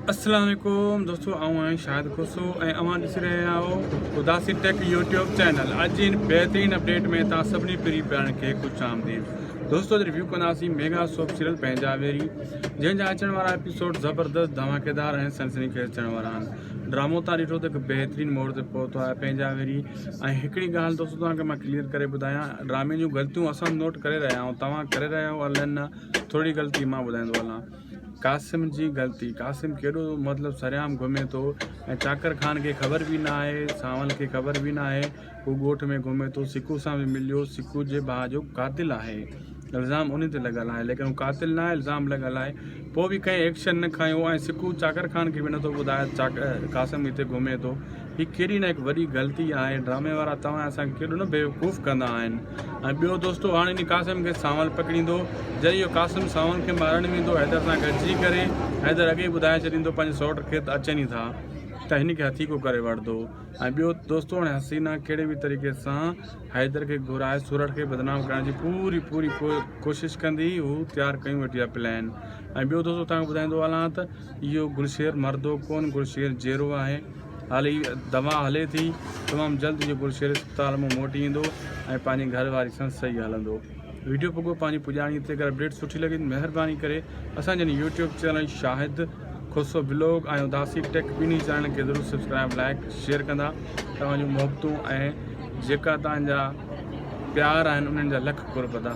अस्सलाम वालेकुम दोस्तों, आऊँ शाहिद खुशो ऐं अवां ॾिसी रहिया आहियो उदासी टेक यूट्यूब चैनल। अॼु इन बेहतरीन अपडेट में तव्हां सभिनी प्री पिण खे ख़ुशि आमदीद। दोस्तों रिव्यू कंदासीं मेगा सोप सीरियल पंहिंजावेरी, जंहिंजा अचण वारा एपिसोड ज़बरदस्त धमाकेदार ऐं सनसनीखेज़ अचण वारा आहिनि। ड्रामो तव्हां ॾिठो त हिकु बहितरीन मोड़ ते पहुतो आहे पंहिंजावेरी। ऐं हिकिड़ी ॻाल्हि दोस्तों तव्हांखे मां क्लियर करे ॿुधायां, ड्रामे जूं ग़लतियूं असां नोट करे रहिया आहियूं, तव्हां करे रहिया आहियो अलाए न। थोरी ग़लती मां ॿुधाईंदो हलां। कासिम जी ग़लती, कासिम केॾो मतिलबु सरियाम घुमे थो ऐं चाकर ख़ान खे ख़बर बि न आहे, सावल खे ख़बर बि न आहे। हू ॻोठ में घुमे थो, सिकू सां बि मिलियो, सिकू जे भाउ जो कातिल आहे। इल्ज़ाम उन ते लॻल आहे, लेकिन हू कातिल न आहे, इल्ज़ाम लॻल आहे। पोइ बि कंहिं एक्शन न खयो ऐं सिकू चाकर ख़ान खे बि नथो ॿुधाए कासिम हिते घुमे थो। हीअ कहिड़ी न हिकु वॾी ग़लती आहे। ड्रामे वारा तव्हां असांखे केॾो न बेवकूफ़ कंदा आहिनि। ऐं ॿियो दोस्तों, हाणे इन कासिम खे सावल पकड़ींदो, जॾहिं इहो कासिम सावल खे मारणु वेंदो हैदर सां गॾिजी करे, हैदर अॻे ॿुधाए छॾींदो पंहिंजे सौट खे त अचनि ई था, त हिन खे हथी को करे वठंदो। ऐं ॿियो दोस्तों, हाणे हसीना कहिड़े बि तरीक़े सां हैदर खे घुराए सूरत खे बदनाम करण जी पूरी कोशिशि कंदी। हू तयारु कयूं वेठी आहे प्लान। ऐं ॿियो दोस्तों तव्हांखे ॿुधाईंदो हलां त इहो गुलशेर मर्दो कोन, गुलशेर जेरो आहे। हाली दवा हले थी, तमामु जल्द इहो गुलशेर अस्पताल मां मोटी ईंदो ऐं पंहिंजी घरवारी सां सही हलंदो। वीडियो पोइ पंहिंजी पुॼाणी ते अगरि अपडेट सुठी लॻी महिरबानी करे असांजे यूट्यूब चैनल शाहिद खुशो ब्लॉग ऐं उदासी टेक ॿिन्ही चैनल खे ज़रूरु सब्सक्राइब लाइक शेयर कंदा। तव्हांजूं मोहबतूं ऐं जेका तव्हांजा प्यार आहिनि उन्हनि जा लख कुर्बदा।